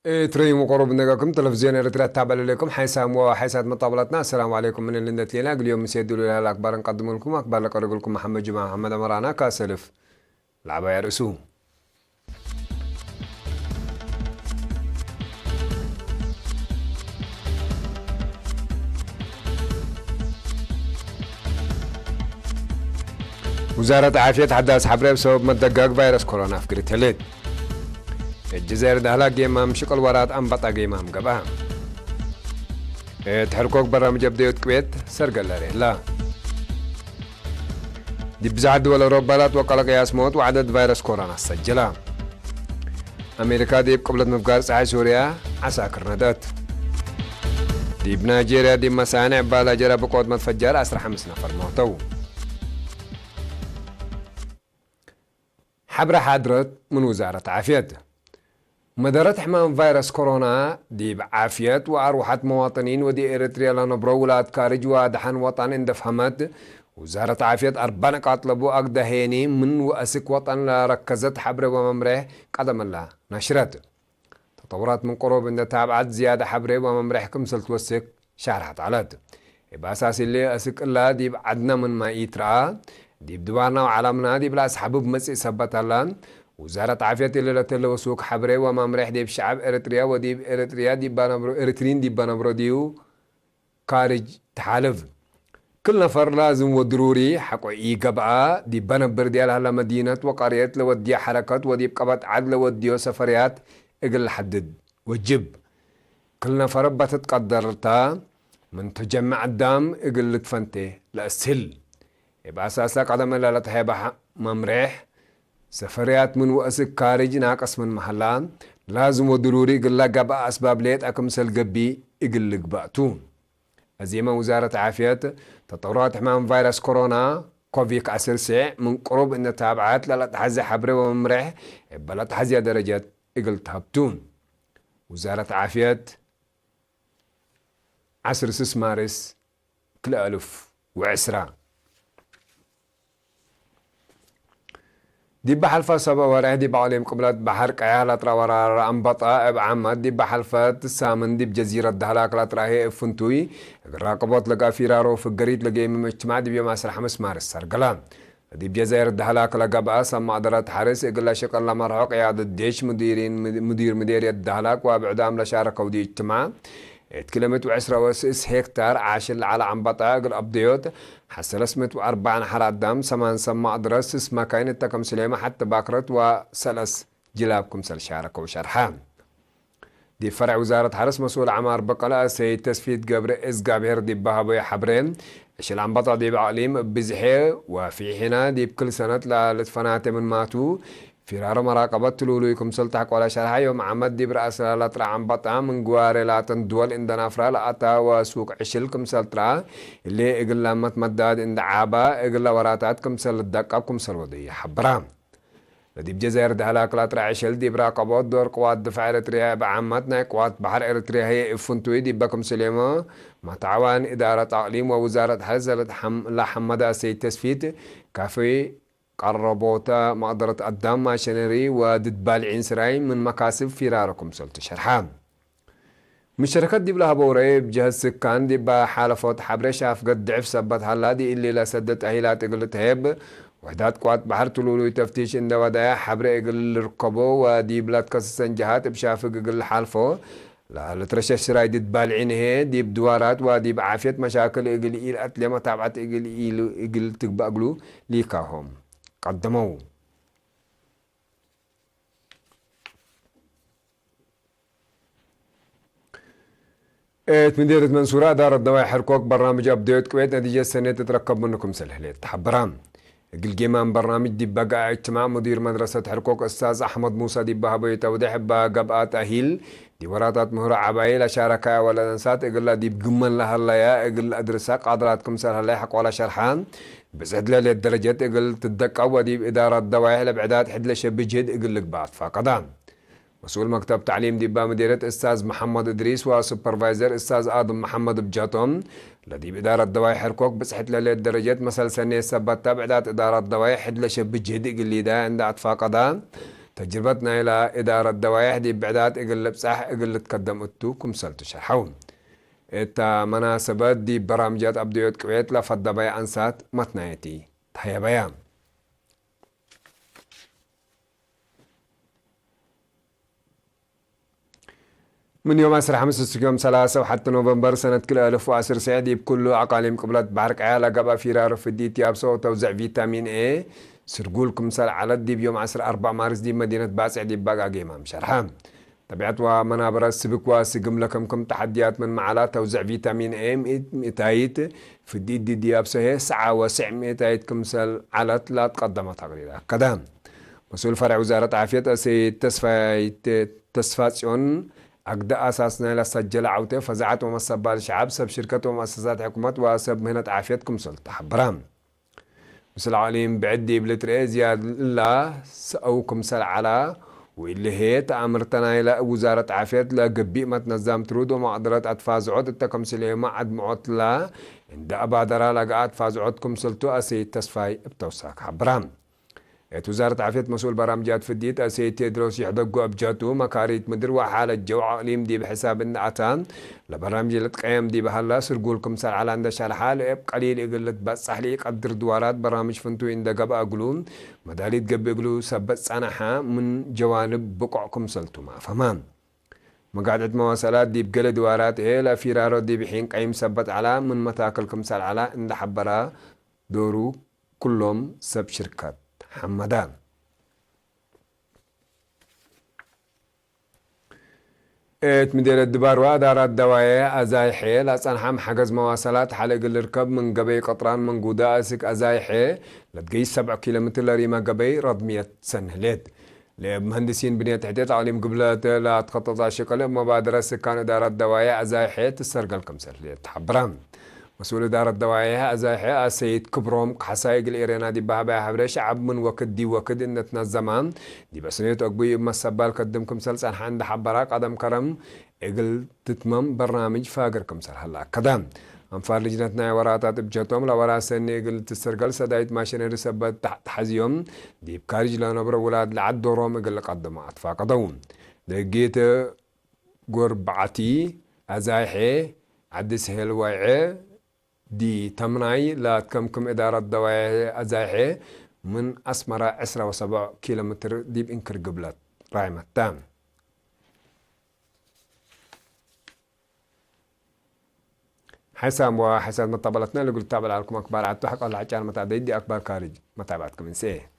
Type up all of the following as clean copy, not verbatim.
تري مقرب نجاكم تلفزيون إريتريا تابع لكم حيسام وحيسات مطابلتنا. السلام عليكم من اللي ندت لنا اليوم مسيدوا لنا الأخبار نقدم لكم أخبار لك لكم محمد جماعة محمد أمرانا كاسلف العباية رأسو. وزارة عافية حدث حبرة بسبب مدقاق فيروس كورونا في كريتليت. الجزائر دهلا جيمام شكل ورات أنبطا جيمام قبها. تحركوك برامج بديوت كويت سرقل لا دي بزعد دول أوروبا وقال قياس موت وعدد فيروس كورونا سجلها. أمريكا دي قبلت مفقار سعي سوريا عساكر ندات. دي بنيجيريا دي مسانع بالا جرى بقود متفجر أسرع 5 نفر موتو. حبر حضرت من وزارة عافية مدارة حمام فيروس كورونا دي بعافية وأروحات مواطنين ودي إريتريا لنبرو ولاد كارج ودحن وطن اندفهمت. وزارة عافية 4 نقاط لبو أقدهيني من وأسك وطن لركزت حبر وممرح قدم الله نشرت تطورات من قروب إن تابعت زيادة حبر وممرح كمسل توسك شارحت علات بأساس اللي أسك الله دي بعدنا من ما يترى دي بدوارنا وعلمنا دي بلا أسحبه بمسي سبت الله. وزارة عافية اللي تلوسوك حبري وممرح دي بشعب إريتريا ودي إريتريا دي بانبرو إريترين دي بانبرو ديو كارج تحالف كل نفر لازم وضروري حقو إيقبعا دي بانبر ديال هلا مدينة وقريات لودي حركات ودي بقبط عدل وديو سفريات اقل حدد وجب كل نفر بتتقدرتا من تجمع الدم اقل تفنتي لأسهل يبقى أساسا قدم لا تحيبها ممرح سفريات من وأسك كارج ناقص من محلان لازم وضروري قل قبع أسباب ليت أكمسل قبي إقل لقبعتون. أزيما وزارة عافية تطورات حمام فيروس كورونا كوفيك 10 من قرب إن تابعات لا تحزي حبر وممرح بلا تحزي درجات إقل تهبتون. وزارة عافية 10 مارس كل 1010 دي بحلفة سبا وراه دي بعليم قبلات بحر كيالة تراورا أنبطا بعمد دي بحلفة السامن دي بجزيرة دهلاك لا تراهي فنتوي راقبات لقا فيرارو في القريت لقا من اجتماع دي بيوم 5 مارس سرقلان دي بجزيرة دهلاك لقا بقى سمع درات حارس اقلا شكل لمرحق قيادة الديش مدير الدهلاك وابعدام لشاركة ودي اجتماع اتكلمت وعشرة وسس هكتار عاشل على عنبطا قل أبديوت حسل اسمت وأربعة حرات دم سمان سمع درس اسمها كاين تكم سليمة حتى باكرت وسلس جلابكم سل شارك وشرحان دي فرع وزارة حرس مسؤول عمار بقلاء سيد تسفيد قبر إزقابير دي بهابوي حبرين إيش العنبطة دي بعليم بزحي وفي حين دي بكل سنة لتفنات من ماتو فرار مراقبة تلوليكم سلطحك ولا شرحة يوم عمد دي برأس لا ترى عن بطعة من قواري لا تندول عندنا فرا لأتا وسوق عشلكم سلطرة اللي إقل لما تمداد عند عابا إقل وراتاتكم سلطدقابكم سلوضية حبرام لدي بجزائر دهلاك لا ترى عشل دي براقبات دور قوات دفاع إريتريا بعمتنا قوات بحر إريتريا هي إفنتوي دي بكم سليمة مع تعاون إدارة تعليم ووزارة حزة لحمد سيد تسفيت كافي قربوتا مقدرة الدم ماشينري ودد بالعين سراي من مكاسب فراركم سلط شرحان من شركات دي بلها بوري بجهز سكان دي بحالفات حبري شاف قد ضعف سبت هلا دي اللي لا سدت أهيلات قلت هيب وحدات قوات بحر تلولو تفتيش اند ودايا حبري قل ركبو ودي بلاد كسسن جهات بشاف قل حالفو لا لترشش سراي دد بالعين هي دي بدوارات ودي بعافية مشاكل اقل إيل أتلما تابعت اقل إيل اقل تقبقلو ليكاهم قدموا مديرة منصورة دار الدواء حركوك برنامج أبديت كويت نتيجة سنة تتركب منكم سلهليت تحبرام قل جيمان برنامج دي بقى اجتماع مدير مدرسة حركوك أستاذ أحمد موسى دي بهبوي توضيح بقبقات أهيل دي وراتات مهرة عبايل شاركة ولا نسات اقل دي بقمن لها الليا اقل أدرسا قادراتكم سلهلي حق ولا شرحان بس عدلة للدرجات اقل تدقى ودي بإدارة الدواء لبعدات حدلة بجد اقل لك بعض فقدام مسؤول مكتب تعليم ديبا مديرة أستاذ محمد إدريس وسوبرفايزر أستاذ آدم محمد بجاتهم الذي بإدارة دواي حركوك بس حتى للدرجات مثل سنة سبت تبعدات إدارة دواي حد لشب جهد اللي دا عند أطفاق دا تجربتنا إلى إدارة دوايح دي بعدات إقل بصح إقل تقدم أتو كمسلتو شرحون إتا مناسبات دي برامجات أبديوت كويت لفضة بيا أنسات متنايتي تهيا بيام من يوم 15 يوم 3 وحتى نوفمبر سنة كل 1010 سعدي بكل أقاليم قبلت بحرك عيالة قبا في رارف الدي تيابسو توزع فيتامين اي سرقولكم سال على الدي بيوم 4 مارس دي مدينة باسع دي باقا قيمام شرحام طبيعت ومنابر السبك واسقم لكم تحديات من معالات توزع فيتامين اي مئتايت في الدي دي ديابسو هي ساعة وسع مئتايت كمسال على لا تقدمت تقريبا قدام مسؤول فرع وزارة عافية سيد تسفاسيون عقد أساسنا لسجل عوته فزعت ومصبال الشعب سب شركة ومؤسسات حكومات وسب مهنة عافيتكم سلطة حبرام مثل عليم بعدي بلتر زياد الله سأوكم سل على واللي هي تأمرتنا إلى وزارة عافية لا قبي ما تنظم ترود وما قدرت أتفاز عود التكم سليه ما عد معط لا عند أبادرة لقاء تفاز عودكم سلطة أسيد تسفاي بتوساك حبرام وزارة عافية مسؤول برامجات في الديت أسيد تدرس يحدقوا أبجاتو مكاريت مدر وحالة جو عقليم دي بحساب النعتان لبرامج اللي تقيم دي بهلا سرقولكم سال على عند شرحال قليل إقلت بس صحلي قدر دوارات برامج فنتو إن دقب أقلون مداليت قب إقلو سبت صنحة من جوانب بقعكم سلتو ما فهمان مقاعدة مواصلات دي بقل دوارات لا فيرارو دي بحين قيم سبت على من متاكلكم سال على إن حبرا دورو كلهم سب شركات حمدان مدير الدبار وادارات دوايا ازايحي لا صنحم حجز مواصلات حلق الركب من قبي قطران من قداسك ازايحي لتقي 7 كيلومتر لريما قبي رضمية سنة ليد لمهندسين بنية تحديد عليم قبلات لا تخطط شكل مبادرة سكان ادارات دوايا ازايحي تسرق لكم سنة ليد حبرام مسؤول إدارة دواعيها أزايحي السيد كبروم حسايق الإيرينا دي بها حبري شعب من وقت دي وقت إنتنا الزمان دي بسنيت أقبي إما السبال قدمكم سلسان حان حبرا قدم كرم إقل تتمم برنامج فاقركم سل هلا قدام أنفار لجنتنا وراتات بجاتهم لورا سنة إقل تسرقل سدايت ماشين رسبت تحت حزيوم دي بكارج لانو برا ولاد لعد دوروم إقل قدمات فاقدوم دقيت قربعتي أزايحي عدس هلوائي دي تمناي لا تكمكم إدارة دواعي أزايحي من أسمرة 17 كيلومتر دي بإنكر قبلت رايمة تام حسام وحساب مطابلتنا اللي قلت تابع لكم أكبر عدتو حق الله عجال متعدد دي أكبر كارج متابعتكم إنسيه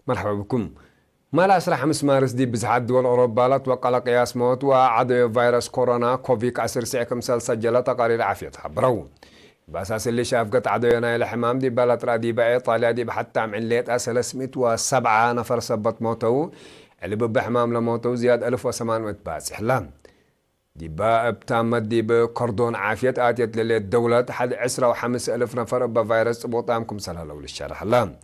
مرحبا بكم ما لا أسرح 5 مارس دي بزحاد دول أوروبا لا توقع قياس موت وعدوى فيروس كورونا كوفيك 10 ساعة كمسال سجلت تقارير عافيتها برو بأساس اللي شافقت عدوينا إلى حمام دي بلد رادي بقى إيطاليا دي بحتى عمليت أسل 307 نفر سبت موتو اللي بحمام لموتو زياد 1800 باس إحلام دي بقى بتامد دي بكردون عافيت آتيت للي الدولة حد 10,000 نفر بفيروس بوطامكم سلالة للشارع حلام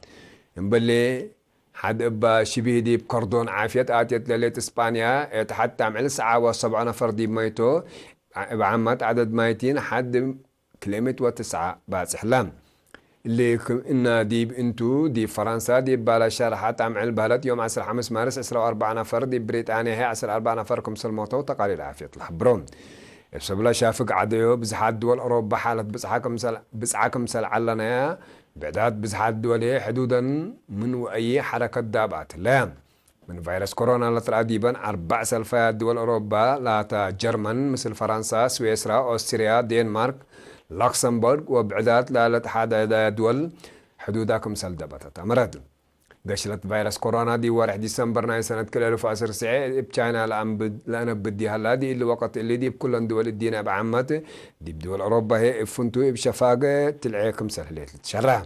نبلي حد إبا شبيه دي بكردون عافيت آتيت لليت إسبانيا حتى عمل 7 نفر دي ميتو بعمت عدد ميتين حد كلمت 9 باس إحلام اللي إن دي انتو دي فرنسا دي بالا شرحات عمل بلد يوم 15 مارس 4 نفر دي بريطانيا هي 4 نفر كمسل موتو تقارير عافيت الحبرون بسبلا شافق عديو بزحات دول أوروبا حالة بزحاكم سل علنا بعدات بزحات دول حدودا من أي حركة دابات لا من فيروس كورونا لتراديبا 4 سلفات دول أوروبا لا جرمن مثل فرنسا سويسرا أستريا دنمارك لوكسمبورغ وبعدات لا لتحاد دول حدوداكم سل دابات مرد قشلت فيروس كورونا دي 1 ديسمبر ناي سنة كل 1010 ساعة بتشاينا لأنا بدي هلا دي اللي وقت اللي دي بكل دول الدين بعمته دي بدول أوروبا هي فنتو بشفاقة تلعيكم سهلت تشرع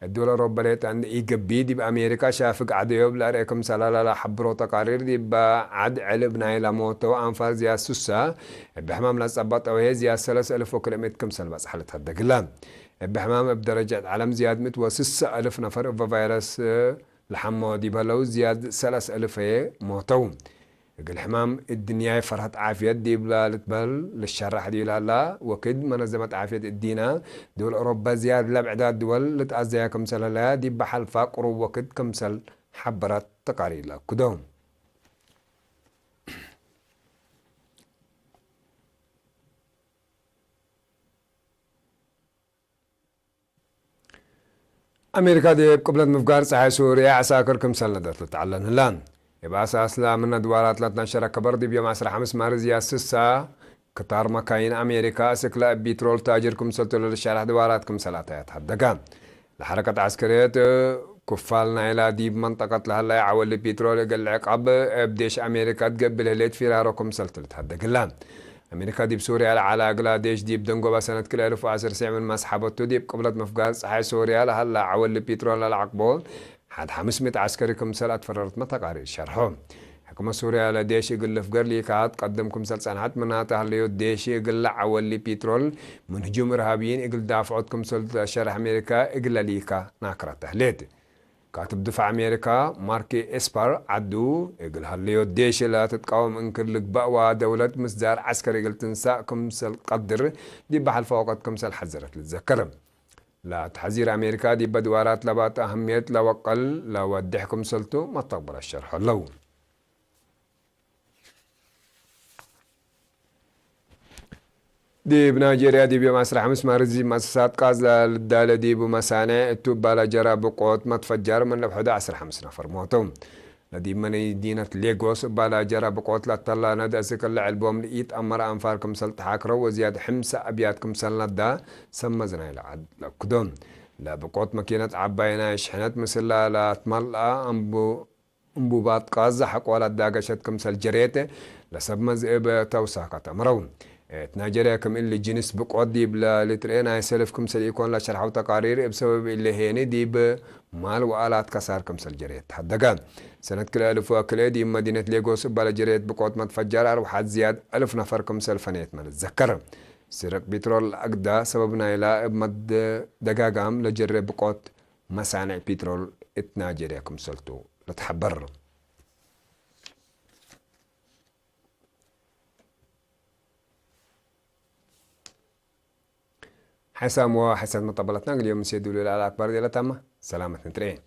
الدول الأوروبا ليت عند إيجابي دي بأمريكا شافق عديوب لأريكم سلا لا حبرو تقارير دي بعد علبنا إلى موتو أنفار زيا سوسا بحمام لصبات أو هي زيا 3000 وكلمة كم سل بس حالة هذا قلام بحمام بدرجة علم زياد متوسس 1000 نفر فيروس لحمو دي بلو زياد 3000 هي موتو يقول حمام الدنيا فرحت عافية دي بلا لتبل للشرح دي لا وكد منظمة عافية الدينا دول أوروبا زيادة لبعداد دول لتأزيها كمسل لا دي بحل فاقر وكد كمسل حبرت تقارير لا كدوم أمريكا دي قبلت مفقار صحي سوريا عساكر كمسل ندت لتعلن هلان يبقى أساس لا من دوارات لتنا شركة بردي بيوم 10 مارس يا سسا قطار مكاين أمريكا سكلا بترول تاجركم سلطة للشارع دواراتكم سلاتات حدقان الحركة عسكرية كفالنا إلى ديب منطقة لهلا يعول البترول يقل عقب بديش أمريكا تقبل هليت فراركم سلطة حدقلان أمريكا ديب سوريا على أقلا ديش ديب دنقو بسنة كل 1010 من مسحبته ديب قبلت مفقال صحي سوريا لهلا عول البترول للعقبول حد 500 عسكري كمسل أتفررت متقاري شرحهم حكومة سوريا لديش يقول لفقر لي كات قدم كمسل سنحات مناطق اللي ديش يقول عول لي بترول من هجوم إرهابيين يقول دافعت كمسل شرح أمريكا يقول ليكا ناكرة تهليت كاتب دفاع أمريكا ماركي إسبر عدو يقول هالليو ديش لا تتقاوم انكر لك بقوى دولة مصدر عسكري يقول تنساء كمسل قدر دي بحل فوقت كمسل حذرت لتذكرهم لا تحذير أمريكا دي بدوارات لبات أهمية لو أقل لو ودحكم سلطو ما تقبل الشرح لو دي بنيجيريا دي بيوم 15 مارس مؤسسات قاز للدالة دي بمسانع التوب بالا جرى بقوت ما تفجر من لبحدا 15 نفر موتهم لدي من دينة ليغوس بالا جرى بقوت لا تلا ندى سكل البوم لقيت أمر أنفاركم سلط حاكرو وزياد حمسة أبياتكم سلنا دا سمى زنايل عد لكدون لا بقوت مكينة عباينا شحنت مسلا لا تملأ أنبوبات قاز حق ولا داقشتكم سل جريته لسبمز إبا توساقة أمرون نيجيريا كم اللي جنس بقعد دي بلا لترين هاي سلفكم سليكون لا شرحوا تقارير بسبب اللي هيني دي بمال وآلات كسار كم سل جريت حدقان سنة كل ألف وكل دي مدينة ليغوس بلا جريت بقعد ما تفجر أروحات زياد 1000 نفر كم سل فنيت ما نتذكر سرق بترول أقدا سببنا إلى مد دقاقام لجرب بقعد مسانع بترول نيجيريا كم سلتو لتحبر حسام وحسن مطبلتنا اليوم سيدوا لي الأكبر دي لتامة سلامة نترين